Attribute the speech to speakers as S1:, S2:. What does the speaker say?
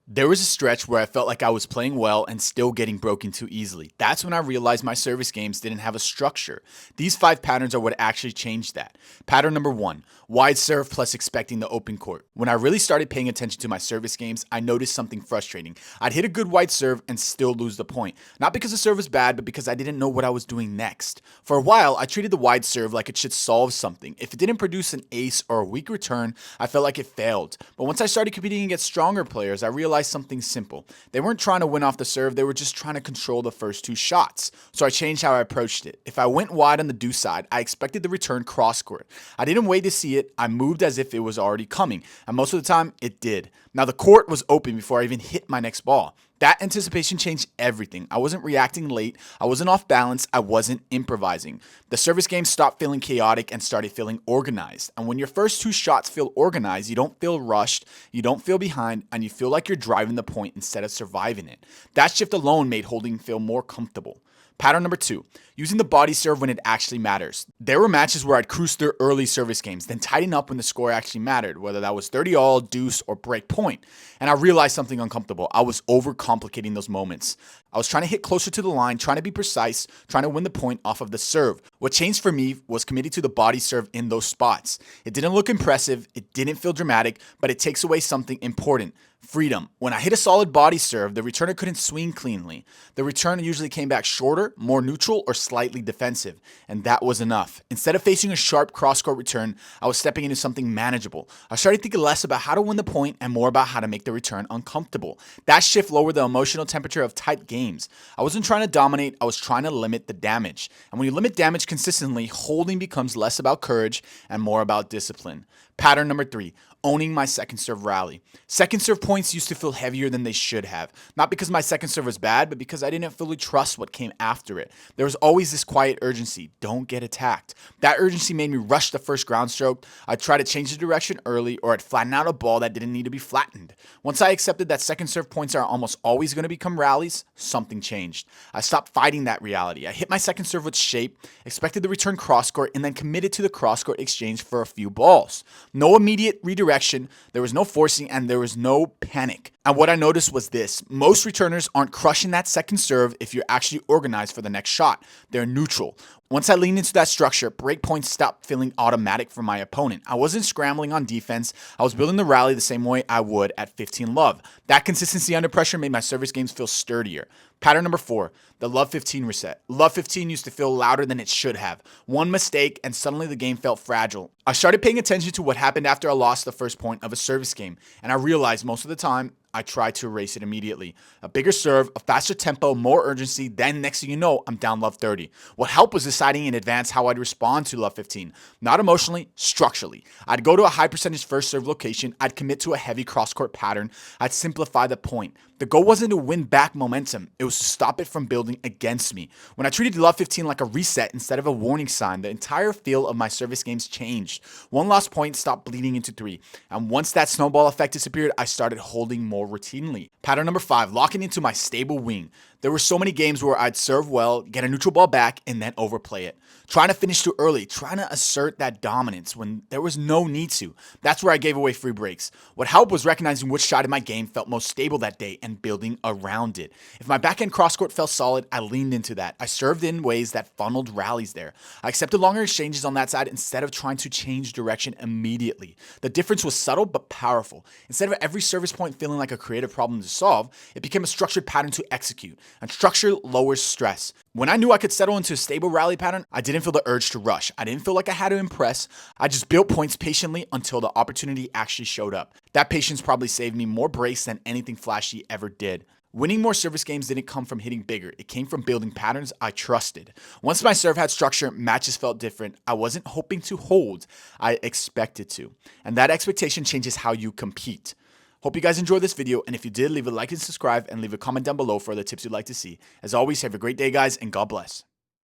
S1: There was a stretch where I felt like I was playing well and still getting broken too easily. That's when I realized my service games didn't have a structure. These 5 patterns are what actually changed that. Pattern number 1, wide serve plus expecting the open court. When I really started paying attention to my service games, I noticed something frustrating. I'd hit a good wide serve and still lose the point. Not because the serve was bad, but because I didn't know what I was doing next. For a while, I treated the wide serve like it should solve something. If it didn't produce an ace or a weak return, I felt like it failed. But once I started competing against stronger players, I realized something simple. They weren't trying to win off the serve, they were just trying to control the first 2 shots. So I changed how I approached it. If I went wide on the deuce side, I expected the return cross court. I didn't wait to see it, I moved as if it was already coming, and most of the time, it did. Now the court was open before I even hit my next ball. That anticipation changed everything. I wasn't reacting late, I wasn't off balance, I wasn't improvising. The service game stopped feeling chaotic and started feeling organized. And when your first 2 shots feel organized, you don't feel rushed, you don't feel behind, and you feel like you're driving the point instead of surviving it. That shift alone made holding feel more comfortable. Pattern number 2, using the body serve when it actually matters. There were matches where I'd cruise through early service games, then tighten up when the score actually mattered, whether that was 30-all, deuce, or break point. And I realized something uncomfortable. I was overcomplicating those moments. I was trying to hit closer to the line, trying to be precise, trying to win the point off of the serve. What changed for me was committing to the body serve in those spots. It didn't look impressive, it didn't feel dramatic, but it takes away something important. Freedom. When I hit a solid body serve, the returner couldn't swing cleanly. The return usually came back shorter, more neutral, or slightly defensive, and that was enough. Instead of facing a sharp cross-court return, I was stepping into something manageable. I started thinking less about how to win the point and more about how to make the return uncomfortable. That shift lowered the emotional temperature of tight games. I wasn't trying to dominate, I was trying to limit the damage. And when you limit damage consistently, holding becomes less about courage and more about discipline. Pattern number 3, owning my second serve rally. Second serve points used to feel heavier than they should have. Not because my second serve was bad, but because I didn't fully trust what came after it. There was always this quiet urgency, don't get attacked. That urgency made me rush the first ground stroke. I'd try to change the direction early, or I'd flatten out a ball that didn't need to be flattened. Once I accepted that second serve points are almost always going to become rallies, something changed. I stopped fighting that reality. I hit my second serve with shape, expected the return cross court, and then committed to the cross court exchange for a few balls. No immediate redirection, there was no forcing, and there was no panic. And what I noticed was this: most returners aren't crushing that second serve if you're actually organized for the next shot. They're neutral. Once I leaned into that structure, break points stopped feeling automatic for my opponent. I wasn't scrambling on defense. I was building the rally the same way I would at 15 love. That consistency under pressure made my service games feel sturdier. Pattern number 4, the love 15 reset. Love 15 used to feel louder than it should have. One mistake and suddenly the game felt fragile. I started paying attention to what happened after I lost the first point of a service game, and I realized most of the time I tried to erase it immediately. A bigger serve, a faster tempo, more urgency, then next thing you know, I'm down love 30. What helped was deciding in advance how I'd respond to love 15. Not emotionally, structurally. I'd go to a high percentage first serve location, I'd commit to a heavy cross-court pattern, I'd simplify the point. The goal wasn't to win back momentum, it was to stop it from building against me. When I treated love 15 like a reset instead of a warning sign, the entire feel of my service games changed. One lost point stopped bleeding into 3, and once that snowball effect disappeared, I started holding more routinely. Pattern number 5, locking into my stable wing. There were so many games where I'd serve well, get a neutral ball back, and then overplay it. Trying to finish too early, trying to assert that dominance when there was no need to. That's where I gave away free breaks. What helped was recognizing which side of my game felt most stable that day and building around it. If my backhand crosscourt felt solid, I leaned into that. I served in ways that funneled rallies there. I accepted longer exchanges on that side instead of trying to change direction immediately. The difference was subtle but powerful. Instead of every service point feeling like a creative problem to solve, it became a structured pattern to execute. And structure lowers stress. When I knew I could settle into a stable rally pattern, I didn't feel the urge to rush. I didn't feel like I had to impress. I just built points patiently until the opportunity actually showed up. That patience probably saved me more breaks than anything flashy ever did. Winning more service games didn't come from hitting bigger. It came from building patterns I trusted. Once my serve had structure, matches felt different. I wasn't hoping to hold. I expected to. And that expectation changes how you compete. Hope you guys enjoyed this video, and if you did, leave a like and subscribe, and leave a comment down below for other tips you'd like to see. As always, have a great day, guys, and God bless.